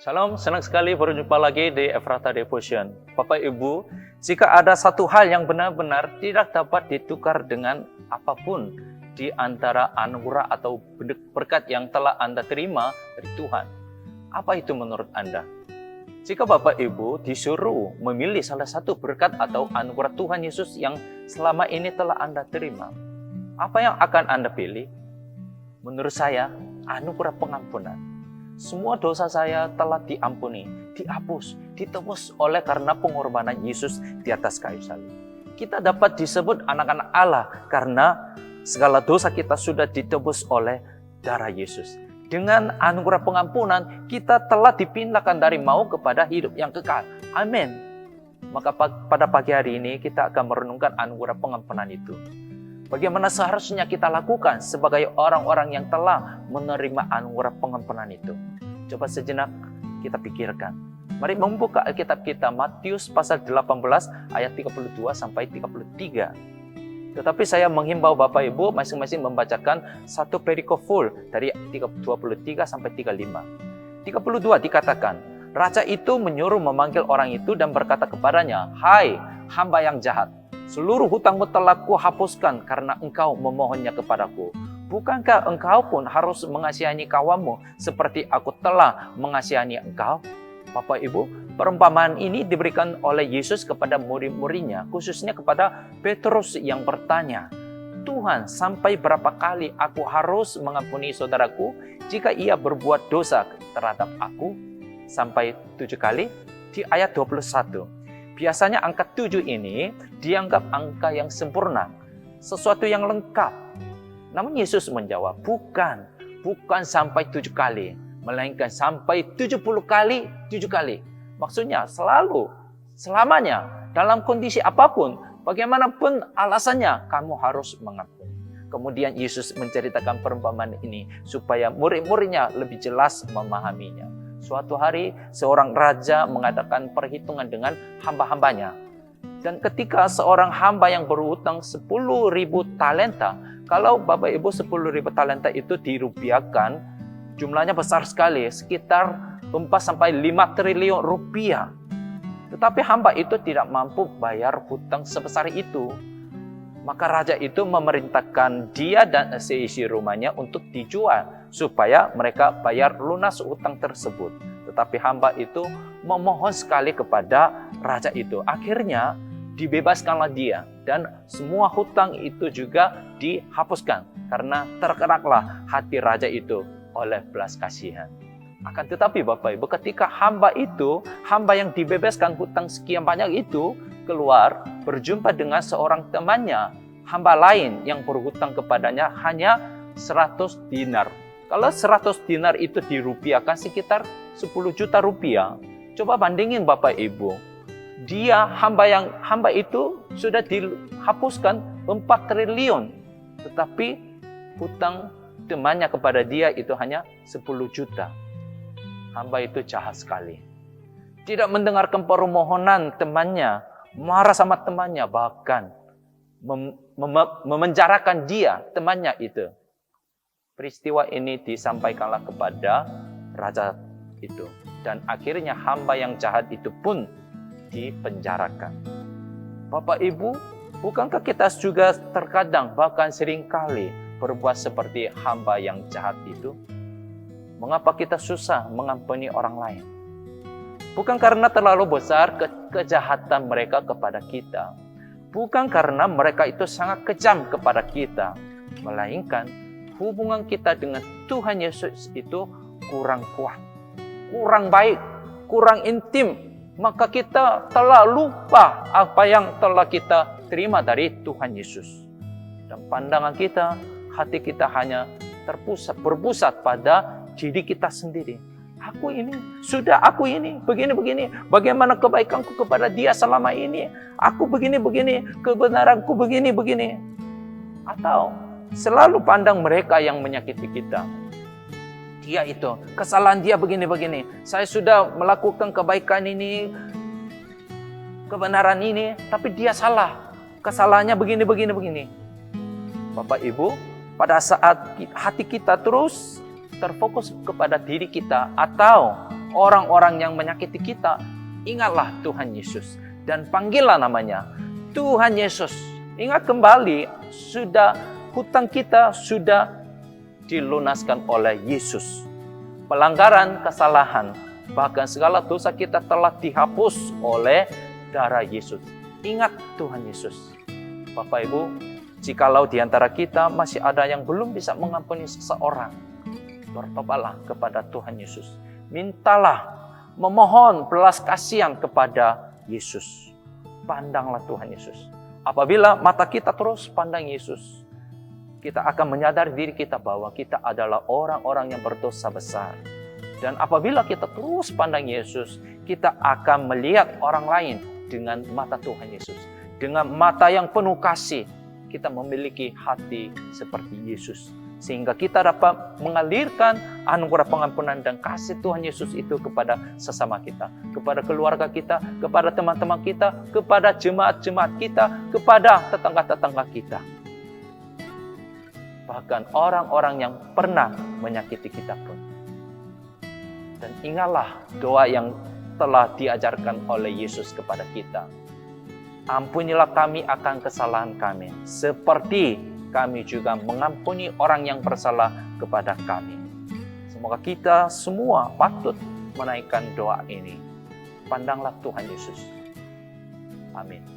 Shalom, senang sekali berjumpa lagi di Ephrata Devotion. Bapak Ibu, jika ada satu hal yang benar-benar tidak dapat ditukar dengan apapun di antara anugerah atau berkat yang telah Anda terima dari Tuhan, apa itu menurut Anda? Jika Bapak Ibu disuruh memilih salah satu berkat atau anugerah Tuhan Yesus yang selama ini telah Anda terima, apa yang akan Anda pilih? Menurut saya, anugerah pengampunan. Semua dosa saya telah diampuni, dihapus, ditebus oleh karena pengorbanan Yesus di atas kayu salib. Kita dapat disebut anak-anak Allah karena segala dosa kita sudah ditebus oleh darah Yesus. Dengan anugerah pengampunan, kita telah dipindahkan dari maut kepada hidup yang kekal. Amin. Maka pada pagi hari ini kita akan merenungkan anugerah pengampunan itu. Bagaimana seharusnya kita lakukan sebagai orang-orang yang telah menerima anugerah pengampunan itu? Coba sejenak kita pikirkan. Mari membuka Alkitab kita Matius pasal 18 ayat 32 sampai 33. Tetapi saya menghimbau Bapak Ibu masing-masing membacakan satu perikop full dari 23 sampai 35. 32 dikatakan, Raja itu menyuruh memanggil orang itu dan berkata kepadanya, "Hai, hamba yang jahat, seluruh hutangmu telah kuhapuskan karena engkau memohonnya kepadaku. Bukankah engkau pun harus mengasihani kawanmu seperti aku telah mengasihani engkau?" Bapak Ibu, perumpamaan ini diberikan oleh Yesus kepada murid-muridnya, khususnya kepada Petrus yang bertanya, "Tuhan, sampai berapa kali aku harus mengampuni saudaraku jika ia berbuat dosa terhadap aku? Sampai 7 kali?" Di ayat 21. Biasanya angka 7 ini dianggap angka yang sempurna, sesuatu yang lengkap. Namun Yesus menjawab, bukan sampai 7 kali, melainkan sampai 70 kali 7 kali. Maksudnya selalu, selamanya, dalam kondisi apapun, bagaimanapun alasannya, kamu harus mengampuni. Kemudian Yesus menceritakan perumpamaan ini supaya murid-muridnya lebih jelas memahaminya. Suatu hari, seorang raja mengadakan perhitungan dengan hamba-hambanya. Dan ketika seorang hamba yang berhutang 10.000 talenta, kalau Bapak Ibu 10.000 talenta itu dirupiahkan, jumlahnya besar sekali, sekitar 4-5 triliun rupiah. Tetapi hamba itu tidak mampu bayar hutang sebesar itu. Maka raja itu memerintahkan dia dan seisi rumahnya untuk dijual supaya mereka bayar lunas hutang tersebut. Tetapi hamba itu memohon sekali kepada raja itu. Akhirnya dibebaskanlah dia dan semua hutang itu juga dihapuskan karena tergeraklah hati raja itu oleh belas kasihan. Akan tetapi Bapak Ibu, ketika hamba yang dibebaskan hutang sekian banyak itu keluar berjumpa dengan seorang temannya, hamba lain yang berhutang kepadanya hanya 100 dinar. Kalau 100 dinar itu dirupiahkan sekitar 10 juta rupiah. Coba bandingin Bapak Ibu. Hamba itu sudah dihapuskan 4 triliun. Tetapi hutang temannya kepada dia itu hanya 10 juta. Hamba itu jahat sekali. Tidak mendengarkan permohonan temannya, marah sama temannya, bahkan memenjarakan dia, temannya itu. Peristiwa ini disampaikanlah kepada raja itu. Dan akhirnya hamba yang jahat itu pun dipenjarakan. Bapak Ibu, bukankah kita juga terkadang bahkan seringkali berbuat seperti hamba yang jahat itu? Mengapa kita susah mengampuni orang lain? Bukan karena terlalu besar kejahatan mereka kepada kita. Bukan karena mereka itu sangat kejam kepada kita. Melainkan hubungan kita dengan Tuhan Yesus itu kurang kuat, kurang baik, kurang intim. Maka kita telah lupa apa yang telah kita terima dari Tuhan Yesus. Dan pandangan kita, hati kita hanya berpusat pada diri kita sendiri. Aku ini, begini. Bagaimana kebaikanku kepada dia selama ini? Aku begini, kebenaranku begini. Atau selalu pandang mereka yang menyakiti kita. Dia itu, kesalahan dia begini. Saya sudah melakukan kebaikan ini, kebenaran ini, tapi dia salah. Kesalahannya begini. Bapak Ibu, pada saat hati kita terus terfokus kepada diri kita atau orang-orang yang menyakiti kita, ingatlah Tuhan Yesus dan panggillah namanya, Tuhan Yesus. Ingat kembali, hutang kita sudah dilunaskan oleh Yesus. Pelanggaran, kesalahan, bahkan segala dosa kita telah dihapus oleh darah Yesus. Ingat Tuhan Yesus. Bapak Ibu, jikalau di antara kita masih ada yang belum bisa mengampuni seseorang, bertobatlah kepada Tuhan Yesus. Mintalah, memohon belas kasihan kepada Yesus. Pandanglah Tuhan Yesus. Apabila mata kita terus pandang Yesus, kita akan menyadari diri kita bahwa kita adalah orang-orang yang berdosa besar. Dan apabila kita terus pandang Yesus, kita akan melihat orang lain dengan mata Tuhan Yesus. Dengan mata yang penuh kasih, kita memiliki hati seperti Yesus. Sehingga kita dapat mengalirkan anugerah pengampunan dan kasih Tuhan Yesus itu kepada sesama kita, kepada keluarga kita, kepada teman-teman kita, kepada jemaat-jemaat kita, kepada tetangga-tetangga kita. Bahkan orang-orang yang pernah menyakiti kita pun. Dan ingatlah doa yang telah diajarkan oleh Yesus kepada kita. Ampunilah kami akan kesalahan kami, seperti kami juga mengampuni orang yang bersalah kepada kami. Semoga kita semua patut menaikkan doa ini. Pandanglah Tuhan Yesus. Amin.